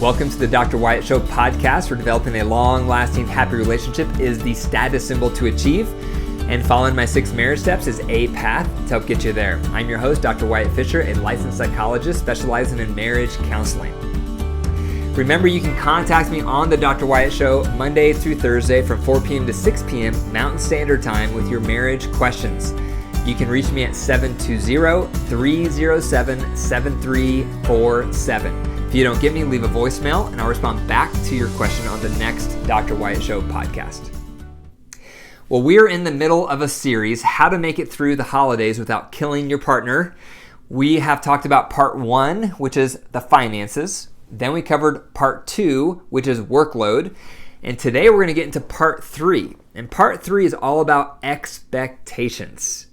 Welcome to the Dr. Wyatt Show podcast, where developing a long-lasting, happy relationship is the status symbol to achieve, and following my 6 marriage steps is a path to help get you there. I'm your host, Dr. Wyatt Fisher, a licensed psychologist specializing in marriage counseling. Remember, you can contact me on the Dr. Wyatt Show Monday through Thursday from 4 p.m. to 6 p.m. Mountain Standard Time with your marriage questions. You can reach me at 720-307-7347. If you don't get me, leave a voicemail and I'll respond back to your question on the next Dr. Wyatt Show podcast. Well, we're in the middle of a series, How to Make It Through the Holidays Without Killing Your Partner. We have talked about part 1, which is the finances. Then we covered part 2, which is workload. And today we're going to get into part 3. And part 3 is all about expectations.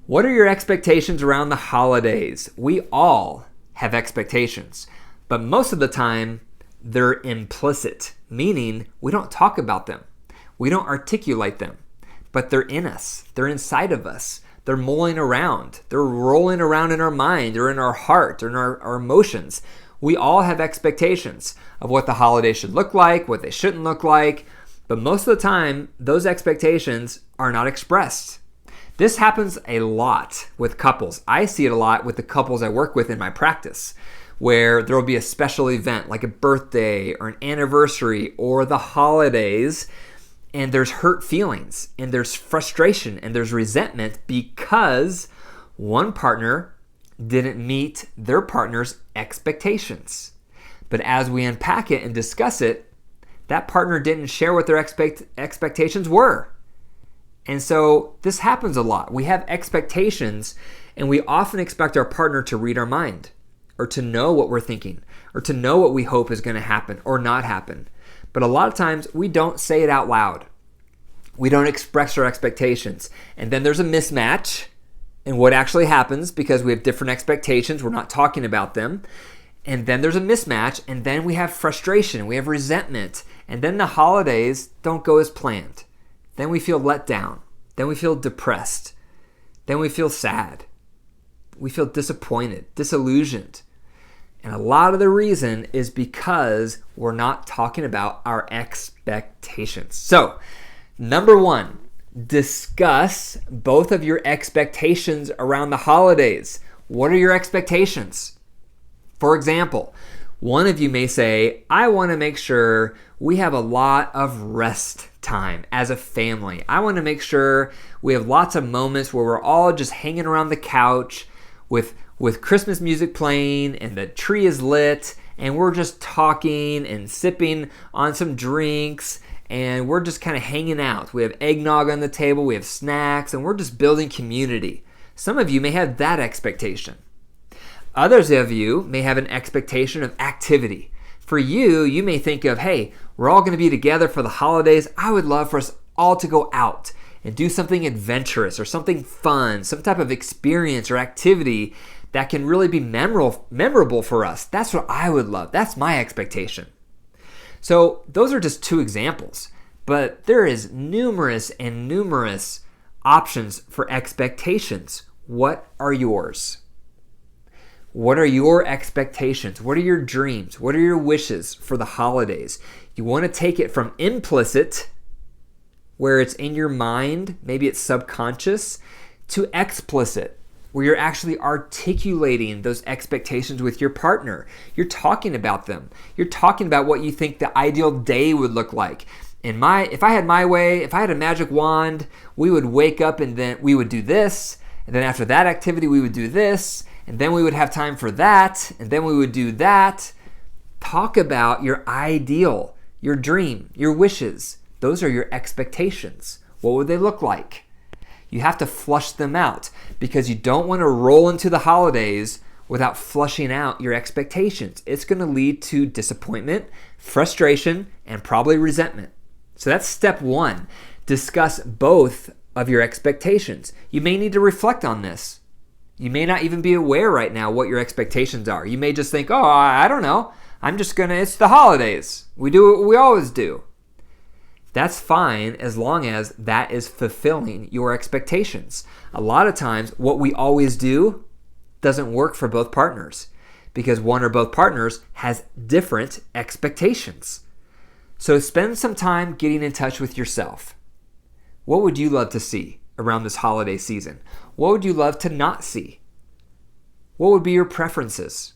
What are your expectations around the holidays? We all have expectations. But most of the time, they're implicit, meaning we don't talk about them. We don't articulate them, but they're in us. They're inside of us. They're mulling around. They're rolling around in our mind or in our heart or in our emotions. We all have expectations of what the holiday should look like, what they shouldn't look like, but most of the time, those expectations are not expressed. This happens a lot with couples. I see it a lot with the couples I work with in my practice, where there will be a special event like a birthday or an anniversary or the holidays, and there's hurt feelings and there's frustration and there's resentment because one partner didn't meet their partner's expectations. But as we unpack it and discuss it, that partner didn't share what their expectations were. And so this happens a lot. We have expectations and we often expect our partner to read our mind, or to know what we're thinking, or to know what we hope is going to happen or not happen. But a lot of times we don't say it out loud. We don't express our expectations. And then there's a mismatch in what actually happens because we have different expectations. We're not talking about them. And then there's a mismatch, and then we have frustration, we have resentment, and then the holidays don't go as planned. Then we feel let down. Then we feel depressed. Then we feel sad. We feel disappointed, disillusioned. And a lot of the reason is because we're not talking about our expectations. So, number 1, discuss both of your expectations around the holidays. What are your expectations? For example, one of you may say, I want to make sure we have a lot of rest time as a family. I want to make sure we have lots of moments where we're all just hanging around the couch with Christmas music playing and the tree is lit and we're just talking and sipping on some drinks and we're just kind of hanging out. We have eggnog on the table, we have snacks, and we're just building community. Some of you may have that expectation. Others of you may have an expectation of activity. For you, you may think of, hey, we're all going to be together for the holidays. I would love for us all to go out and do something adventurous or something fun, some type of experience or activity that can really be memorable for us. That's what I would love. That's my expectation. So those are just 2 examples, but there is numerous options for expectations. What are yours? What are your expectations? What are your dreams? What are your wishes for the holidays? You want to take it from implicit, where it's in your mind, maybe it's subconscious, to explicit, where you're actually articulating those expectations with your partner. You're talking about them. You're talking about what you think the ideal day would look like. If I had my way, if I had a magic wand, we would wake up and then we would do this, and then after that activity we would do this, and then we would have time for that, and then we would do that. Talk about your ideal, your dream, your wishes. Those are your expectations. What would they look like? You have to flush them out because you don't want to roll into the holidays without flushing out your expectations. It's going to lead to disappointment, frustration, and probably resentment. So that's step 1. Discuss both of your expectations. You may need to reflect on this. You may not even be aware right now what your expectations are. You may just think, oh, I don't know. It's the holidays. We do what we always do. That's fine as long as that is fulfilling your expectations. A lot of times, what we always do doesn't work for both partners because one or both partners has different expectations. So spend some time getting in touch with yourself. What would you love to see around this holiday season? What would you love to not see? What would be your preferences?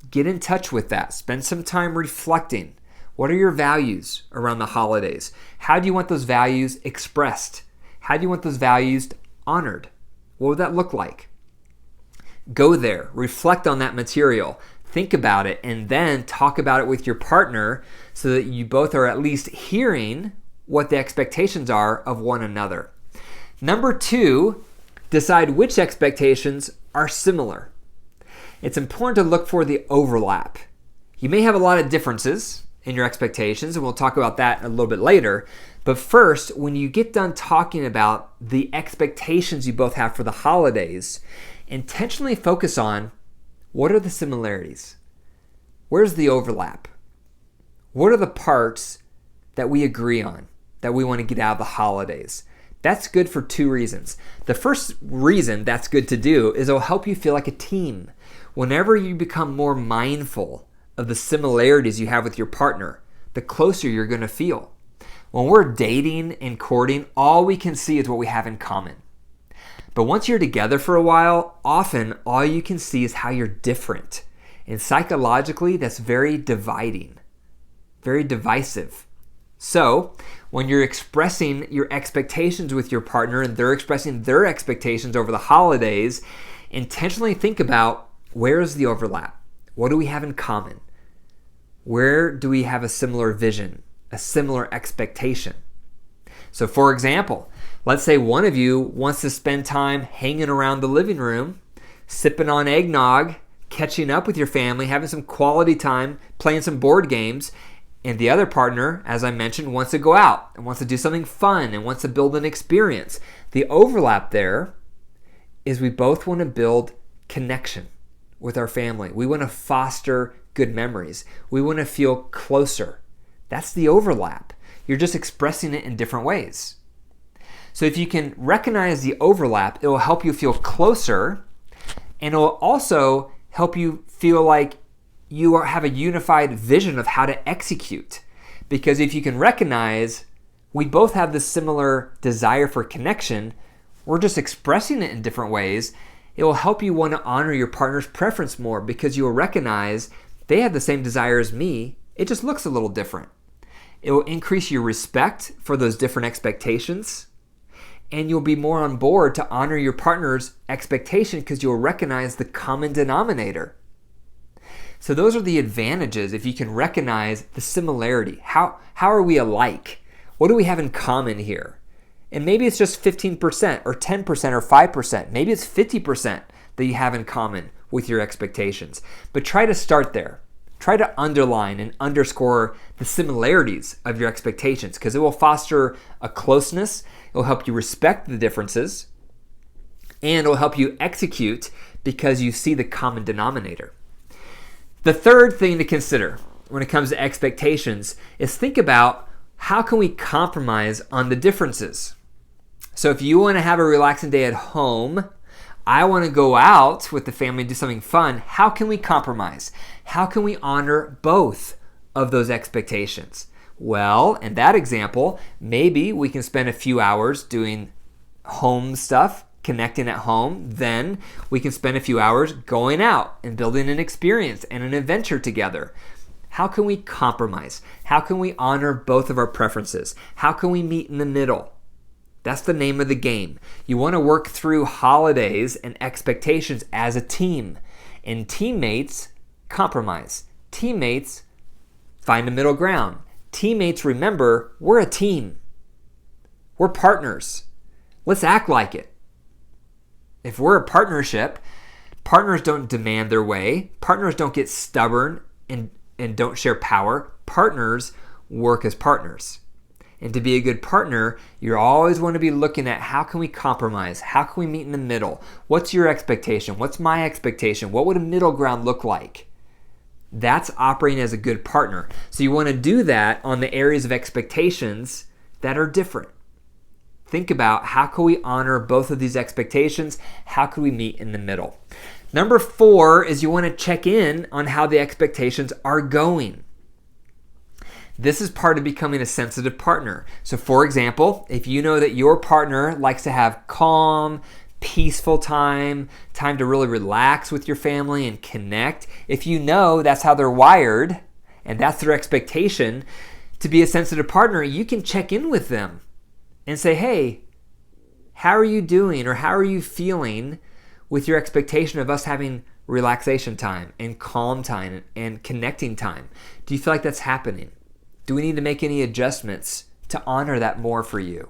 Get in touch with that. Spend some time reflecting. What are your values around the holidays? How do you want those values expressed? How do you want those values honored? What would that look like? Go there, reflect on that material, think about it, and then talk about it with your partner so that you both are at least hearing what the expectations are of one another. Number 2, decide which expectations are similar. It's important to look for the overlap. You may have a lot of differences in your expectations, and we'll talk about that a little bit later. But first, when you get done talking about the expectations you both have for the holidays, intentionally focus on what are the similarities? Where's the overlap? What are the parts that we agree on that we want to get out of the holidays? That's good for 2 reasons. The first reason that's good to do is it'll help you feel like a team. Whenever you become more mindful of the similarities you have with your partner, the closer you're going to feel. When we're dating and courting, all we can see is what we have in common. But once you're together for a while, often all you can see is how you're different. And psychologically, that's very dividing, very divisive. So, when you're expressing your expectations with your partner and they're expressing their expectations over the holidays, intentionally think about where is the overlap? What do we have in common? Where do we have a similar vision, a similar expectation? So for example, let's say one of you wants to spend time hanging around the living room, sipping on eggnog, catching up with your family, having some quality time, playing some board games, and the other partner, as I mentioned, wants to go out and wants to do something fun and wants to build an experience. The overlap there is we both want to build connection with our family. We want to foster good memories. We want to feel closer. That's the overlap. You're just expressing it in different ways. So if you can recognize the overlap, it will help you feel closer, and it will also help you feel like you have a unified vision of how to execute. Because if you can recognize we both have this similar desire for connection, we're just expressing it in different ways, it will help you want to honor your partner's preference more because you will recognize they have the same desire as me, it just looks a little different. It will increase your respect for those different expectations, and you'll be more on board to honor your partner's expectation because you'll recognize the common denominator. So those are the advantages if you can recognize the similarity. How are we alike? What do we have in common here? And maybe it's just 15% or 10% or 5%. Maybe it's 50% that you have in common with your expectations. But try to start there. Try to underline and underscore the similarities of your expectations because it will foster a closeness. It will help you respect the differences. And it will help you execute because you see the common denominator. The third thing to consider when it comes to expectations is think about how can we compromise on the differences. So if you want to have a relaxing day at home, I want to go out with the family and do something fun, how can we compromise? How can we honor both of those expectations? Well, in that example, maybe we can spend a few hours doing home stuff, connecting at home. Then we can spend a few hours going out and building an experience and an adventure together. How can we compromise? How can we honor both of our preferences? How can we meet in the middle? That's the name of the game. You want to work through holidays and expectations as a team. And teammates compromise. Teammates find a middle ground. Teammates remember we're a team. We're partners. Let's act like it. If we're a partnership, partners don't demand their way. Partners don't get stubborn and don't share power. Partners work as partners. And to be a good partner, you always want to be looking at how can we compromise? How can we meet in the middle? What's your expectation? What's my expectation? What would a middle ground look like? That's operating as a good partner. So you want to do that on the areas of expectations that are different. Think about how can we honor both of these expectations? How can we meet in the middle? Number 4 is you want to check in on how the expectations are going. This is part of becoming a sensitive partner. So for example, if you know that your partner likes to have calm, peaceful time to really relax with your family and connect, if you know that's how they're wired and that's their expectation to be a sensitive partner, you can check in with them and say, hey, how are you doing, or how are you feeling with your expectation of us having relaxation time and calm time and connecting time? Do you feel like that's happening? Do we need to make any adjustments to honor that more for you?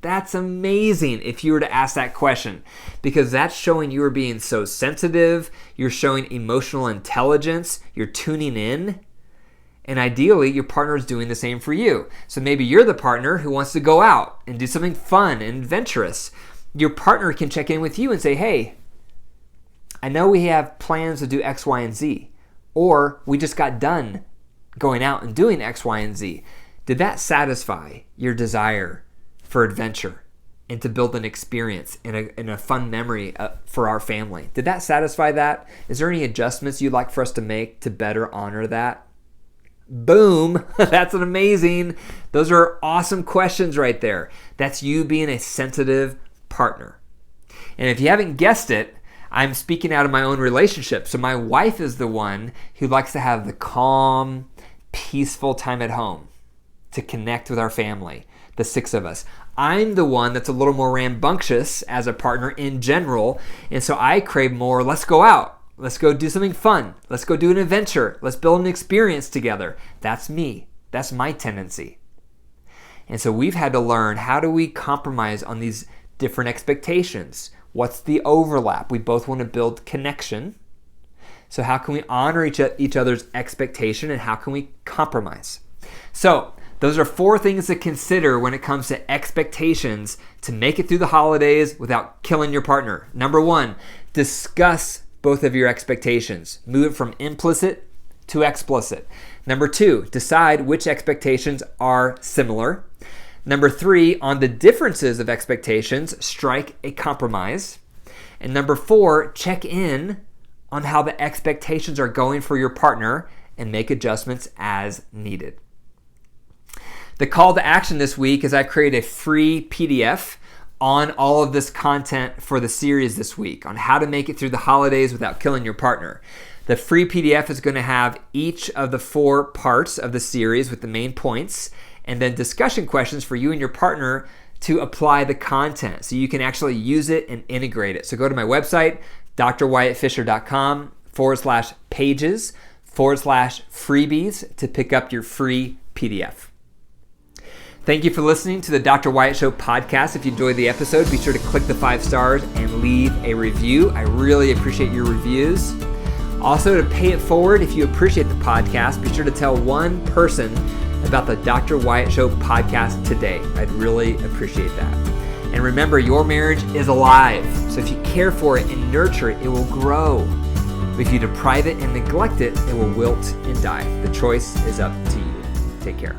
That's amazing if you were to ask that question, because that's showing you are being so sensitive, you're showing emotional intelligence, you're tuning in, and ideally your partner is doing the same for you. So maybe you're the partner who wants to go out and do something fun and adventurous. Your partner can check in with you and say, hey, I know we have plans to do X, Y, and Z, or we just got done going out and doing X, Y, and Z. Did that satisfy your desire for adventure and to build an experience and a fun memory for our family? Did that satisfy that? Is there any adjustments you'd like for us to make to better honor that? Boom. That's an amazing. Those are awesome questions right there. That's you being a sensitive partner. And if you haven't guessed it, I'm speaking out of my own relationship. So my wife is the one who likes to have the calm, peaceful time at home to connect with our family, the 6 of us. I'm the one that's a little more rambunctious as a partner in general. And so I crave more, let's go out. Let's go do something fun. Let's go do an adventure. Let's build an experience together. That's me. That's my tendency. And so we've had to learn, how do we compromise on these different expectations? What's the overlap? We both want to build connection. So how can we honor each other's expectation, and how can we compromise? So those are 4 things to consider when it comes to expectations to make it through the holidays without killing your partner. Number 1, discuss both of your expectations. Move it from implicit to explicit. Number 2, decide which expectations are similar. Number 3, on the differences of expectations, strike a compromise. And number 4, check in on how the expectations are going for your partner and make adjustments as needed. The call to action this week is I create a free PDF on all of this content for the series this week on how to make it through the holidays without killing your partner. The free PDF is going to have each of the 4 parts of the series with the main points, and then discussion questions for you and your partner to apply the content so you can actually use it and integrate it. So go to my website, drwyattfisher.com/pages/freebies to pick up your free PDF. Thank you for listening to the Dr. Wyatt Show podcast. If you enjoyed the episode, be sure to click the 5 stars and leave a review. I really appreciate your reviews. Also, to pay it forward, if you appreciate the podcast, be sure to tell one person about the Dr. Wyatt Show podcast today. I'd really appreciate that. And remember, your marriage is alive. So if you care for it and nurture it, it will grow. But if you deprive it and neglect it, it will wilt and die. The choice is up to you. Take care.